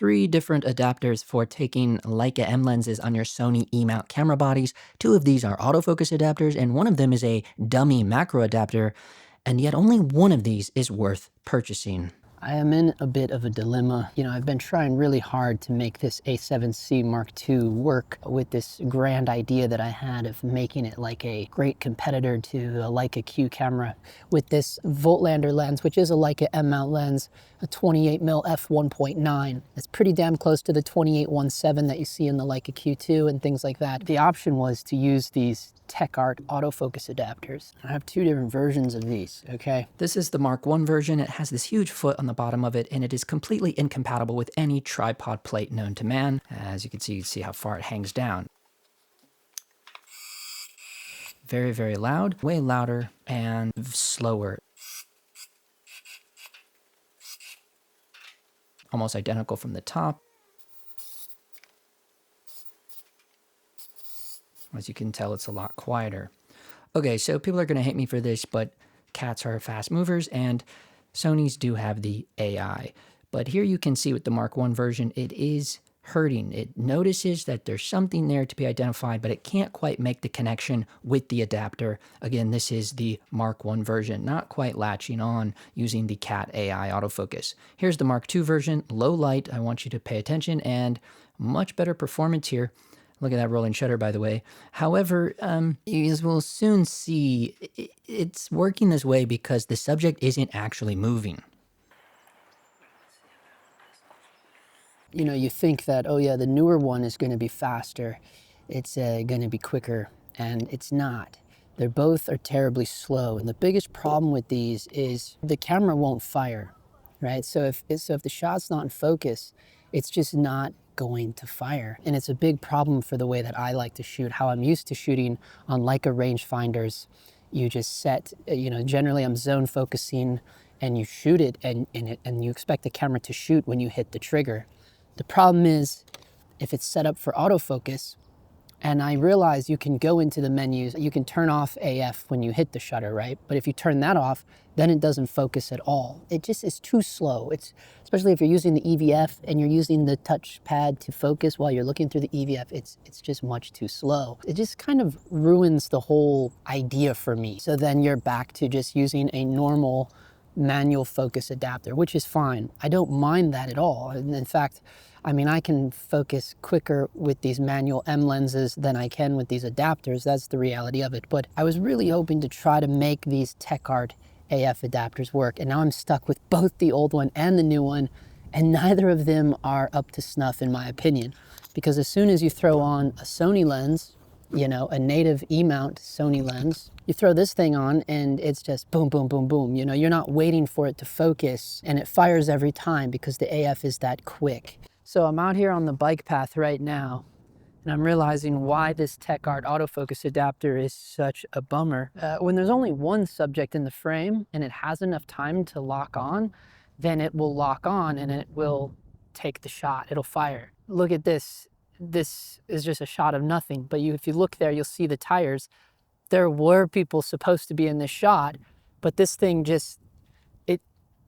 3 different adapters for taking Leica M lenses on your Sony E-mount camera bodies. 2 of these are autofocus adapters, and one of them is a dummy macro adapter, and yet only one of these is worth purchasing. I am in a bit of a dilemma. You know, I've been trying really hard to make this A7C Mark II work with this grand idea that I had of making it like a great competitor to a Leica Q camera with this Voltlander lens, which is a Leica M-mount lens, a 28mm f1.9. It's pretty damn close to the 28-1.7 that you see in the Leica Q2 and things like that. The option was to use these TECHART autofocus adapters. I have 2 different versions of these, okay? This is the Mark I version. It has this huge foot on the bottom of it, and it is completely incompatible with any tripod plate known to man. As you can see how far it hangs down. Very, very loud, way louder and slower. Almost identical from the top. As you can tell, it's a lot quieter. Okay, so people are going to hate me for this, but cats are fast movers, and Sonys do have the AI. But here you can see with the Mark I version, it is hurting. It notices that there's something there to be identified, but it can't quite make the connection with the adapter. Again, this is the Mark I version, not quite latching on using the Cat AI autofocus. Here's the Mark II version, low light. I want you to pay attention, and much better performance here. Look at that rolling shutter, by the way. However, you will soon see it's working this way because the subject isn't actually moving. You know, you think that, oh yeah, the newer one is going to be faster. It's going to be quicker, and it's not. They both are terribly slow. And the biggest problem with these is the camera won't fire, right? So if the shot's not in focus, it's just not going to fire. And it's a big problem for the way that I like to shoot, how I'm used to shooting on Leica rangefinders. You just set, you know, generally I'm zone focusing and you shoot it and you expect the camera to shoot when you hit the trigger. The problem is if it's set up for autofocus, and I realize you can go into the menus, you can turn off AF when you hit the shutter, right? But if you turn that off, then it doesn't focus at all. It just is too slow. It's, especially if you're using the EVF and you're using the touchpad to focus while you're looking through the EVF, it's just much too slow. It just kind of ruins the whole idea for me. So then you're back to just using a normal manual focus adapter, which is fine. I don't mind that at all. And in fact, I mean, I can focus quicker with these manual M lenses than I can with these adapters. That's the reality of it. But I was really hoping to try to make these TECHART AF adapters work. And now I'm stuck with both the old one and the new one. And neither of them are up to snuff, in my opinion. Because as soon as you throw on a Sony lens, you know, a native E-mount Sony lens, you throw this thing on and it's just boom, boom, boom, boom. You know, you're not waiting for it to focus, and it fires every time because the AF is that quick. So I'm out here on the bike path right now, and I'm realizing why this TECHART autofocus adapter is such a bummer. When there's only one subject in the frame and it has enough time to lock on, then it will lock on and it will take the shot. It'll fire. Look at this. This is just a shot of nothing, but if you look there, you'll see the tires. There were people supposed to be in this shot, but this thing just,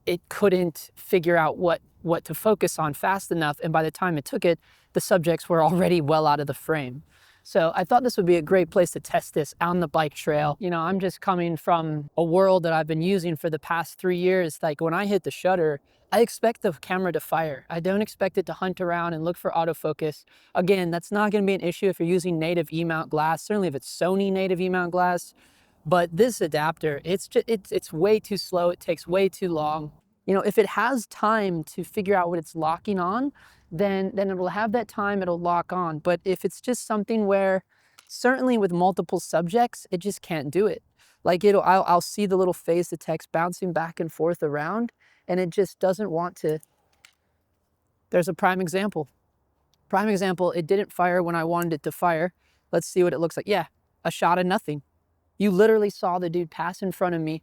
it couldn't figure out what to focus on fast enough, and by the time it took it, the subjects were already well out of the frame. So I thought this would be a great place to test this on the bike trail. You know, I'm just coming from a world that I've been using for the past 3 years. Like when I hit the shutter, I expect the camera to fire. I don't expect it to hunt around and look for autofocus. Again, that's not going to be an issue if you're using native E-mount glass, certainly if it's Sony native E-mount glass. But this adapter, it's way too slow. It takes way too long. You know, if it has time to figure out what it's locking on, then it will have that time, it'll lock on. But if it's just something where, certainly with multiple subjects, it just can't do it. Like I'll see the little phase of text bouncing back and forth around, and it just doesn't want to. There's a prime example. Prime example, it didn't fire when I wanted it to fire. Let's see what it looks like. Yeah, a shot of nothing. You literally saw the dude pass in front of me.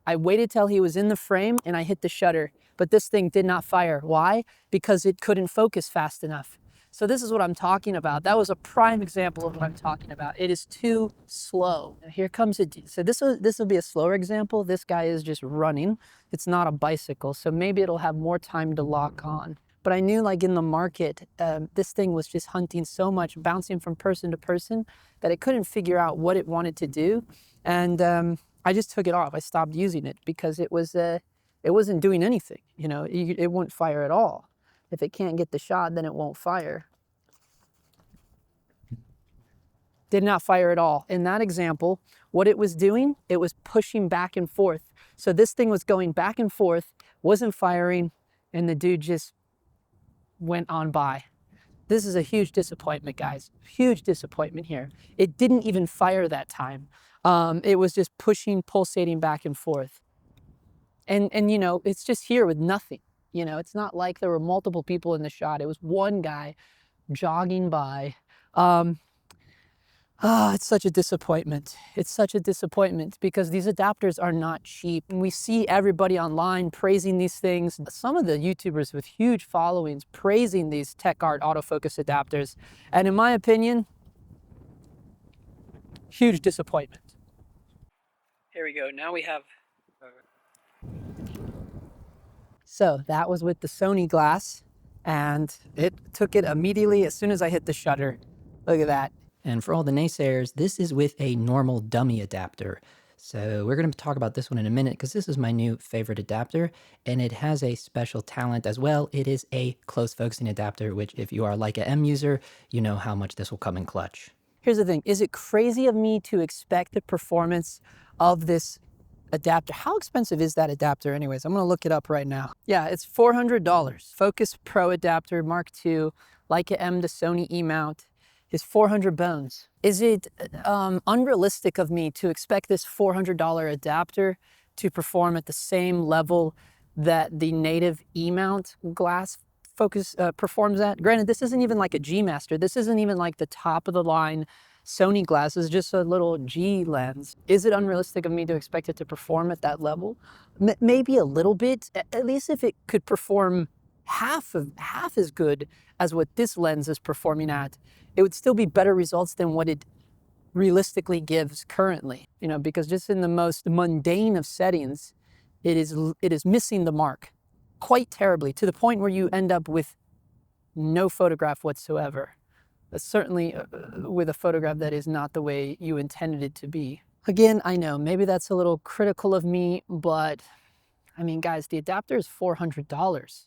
I waited till he was in the frame and I hit the shutter, but this thing did not fire. Why? Because it couldn't focus fast enough. So this is what I'm talking about. That was a prime example of what I'm talking about. It is too slow. Now here comes it. So this will be a slower example. This guy is just running. It's not a bicycle, so maybe it'll have more time to lock on. but I knew like in the market, this thing was just hunting so much, bouncing from person to person, that it couldn't figure out what it wanted to do. And I just took it off. I stopped using it because it wasn't doing anything. You know, it won't fire at all. If it can't get the shot, then it won't fire. Did not fire at all. In that example, what it was doing, it was pushing back and forth. So this thing was going back and forth, wasn't firing, and the dude just went on by. This is a huge disappointment, guys. Huge disappointment here. It didn't even fire that time. It was just pushing, pulsating back and forth. And you know, it's just here with nothing. You know, it's not like there were multiple people in the shot. It was one guy jogging by. It's such a disappointment. It's such a disappointment because these adapters are not cheap. And we see everybody online praising these things. Some of the YouTubers with huge followings praising these TECHART autofocus adapters. And in my opinion, huge disappointment. Here we go. Now we have... So that was with the Sony glass, and it took it immediately as soon as I hit the shutter. Look at that. And for all the naysayers, this is with a normal dummy adapter. So we're going to talk about this one in a minute because this is my new favorite adapter, and it has a special talent as well. It is a close focusing adapter, which if you are a Leica M user, you know how much this will come in clutch. Here's the thing. Is it crazy of me to expect the performance of this adapter? How expensive is that adapter anyways? I'm going to look it up right now. Yeah, it's $400. Focus Pro adapter Mark II, Leica M to Sony E mount is 400 bones. Is it unrealistic of me to expect this $400 adapter to perform at the same level that the native E mount glass focus performs at? Granted, this isn't even like a G Master. This isn't even like the top of the line Sony glass. Is just a little G lens. Is it unrealistic of me to expect it to perform at that level? Maybe a little bit, at least if it could perform half as good as what this lens is performing at, it would still be better results than what it realistically gives currently. You know, because just in the most mundane of settings, it is missing the mark quite terribly, to the point where you end up with no photograph whatsoever. Certainly with a photograph that is not the way you intended it to be. Again, I know maybe that's a little critical of me, but I mean, guys, the adapter is $400.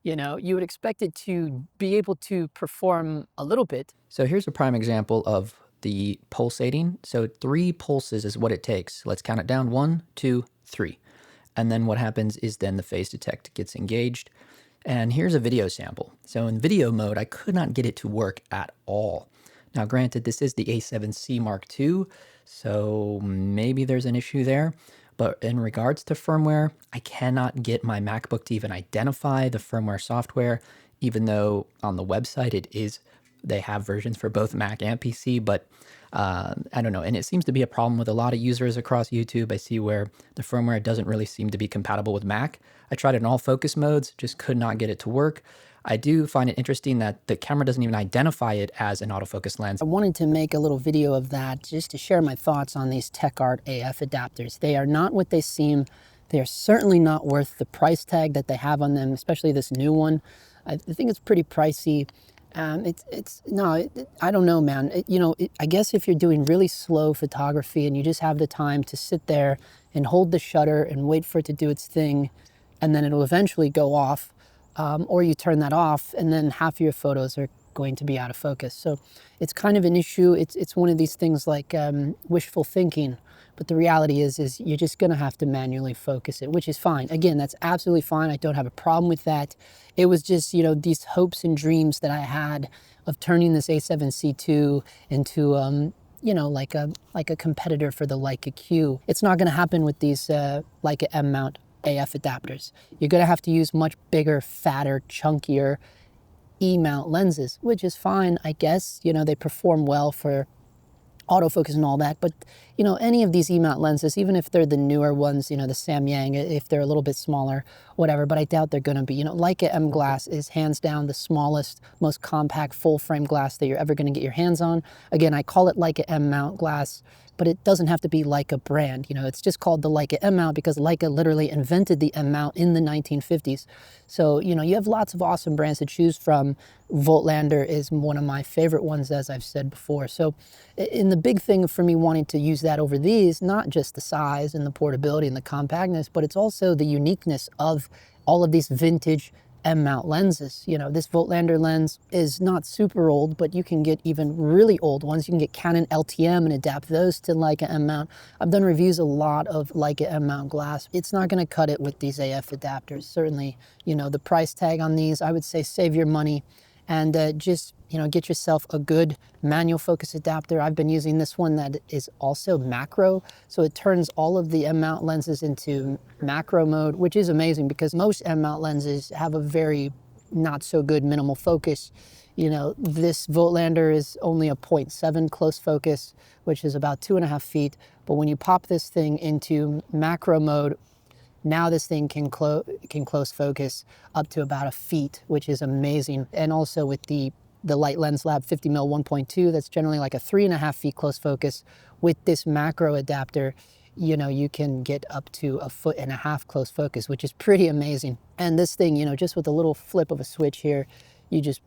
You know, you would expect it to be able to perform a little bit. So here's a prime example of the pulsating. So 3 pulses is what it takes. Let's count it down. 1, 2, 3. And then what happens is then the phase detect gets engaged. And here's a video sample. So in video mode, I could not get it to work at all. Now, granted, this is the A7C Mark II, so maybe there's an issue there. But in regards to firmware, I cannot get my MacBook to even identify the firmware software, even though on the website they have versions for both Mac and PC, but I don't know. And it seems to be a problem with a lot of users across YouTube. I see where the firmware doesn't really seem to be compatible with Mac. I tried it in all focus modes, just could not get it to work. I do find it interesting that the camera doesn't even identify it as an autofocus lens. I wanted to make a little video of that just to share my thoughts on these TECHART AF adapters. They are not what they seem. They are certainly not worth the price tag that they have on them, especially this new one. I think it's pretty pricey. I don't know, man. I guess if you're doing really slow photography and you just have the time to sit there and hold the shutter and wait for it to do its thing, and then it'll eventually go off, or you turn that off and then half of your photos are going to be out of focus. So it's kind of an issue. It's one of these things like wishful thinking, but the reality is you're just gonna have to manually focus it, which is fine. Again, that's absolutely fine. I don't have a problem with that. It was just, these hopes and dreams that I had of turning this A7C II into, like a competitor for the Leica Q. It's not gonna happen with these Leica M mount AF adapters. You're gonna have to use much bigger, fatter, chunkier E-mount lenses, which is fine, I guess. They perform well for autofocus and all that, but any of these E-mount lenses, even if they're the newer ones, the Samyang, if they're a little bit smaller, whatever, but I doubt they're going to be. You know, Leica M glass is hands down the smallest, most compact full frame glass that you're ever going to get your hands on. Again, I call it Leica M mount glass, but it doesn't have to be Leica brand. You know, it's just called the Leica M mount because Leica literally invented the M mount in the 1950s. So, you know, you have lots of awesome brands to choose from. Voigtlander is one of my favorite ones, as I've said before. So in the big thing for me wanting to use that over these, not just the size and the portability and the compactness, but it's also the uniqueness of all of these vintage M-mount lenses. You know, this Voigtlander lens is not super old, but you can get even really old ones. You can get Canon LTM and adapt those to Leica M-mount. I've done reviews a lot of Leica M-mount glass. It's not going to cut it with these AF adapters. Certainly, you know, the price tag on these, I would say save your money and just, you know, get yourself a good manual focus adapter. I've been using this one that is also macro, so it turns all of the M-mount lenses into macro mode, which is amazing because most M-mount lenses have a very not so good minimal focus. You know, this Voigtlander is only a 0.7 close focus, which is about 2.5 feet, but when you pop this thing into macro mode, now this thing can close focus up to about 1 feet, which is amazing. And also with the Light Lens Lab 50mm 1.2, that's generally like a 3.5 feet close focus. With this macro adapter, you know, you can get up to 1.5 foot close focus, which is pretty amazing. And this thing, you know, just with a little flip of a switch here, you just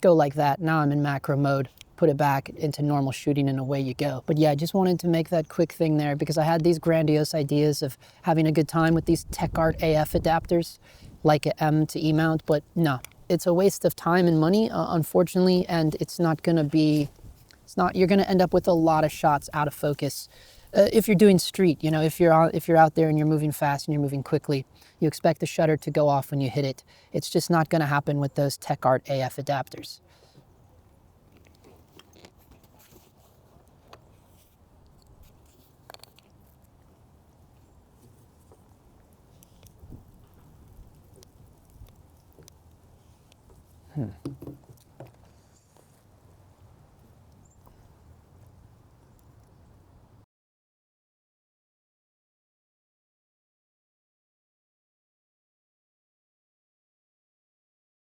go like that. Now I'm in macro mode, put it back into normal shooting and away you go. But yeah, I just wanted to make that quick thing there because I had these grandiose ideas of having a good time with these TECHART AF adapters, like an M to E mount, but no, it's a waste of time and money, unfortunately, and it's not gonna be, you're gonna end up with a lot of shots out of focus. If you're doing street, you know, if you're out there and you're moving fast and you're moving quickly, you expect the shutter to go off when you hit it. It's just not gonna happen with those TECHART AF adapters.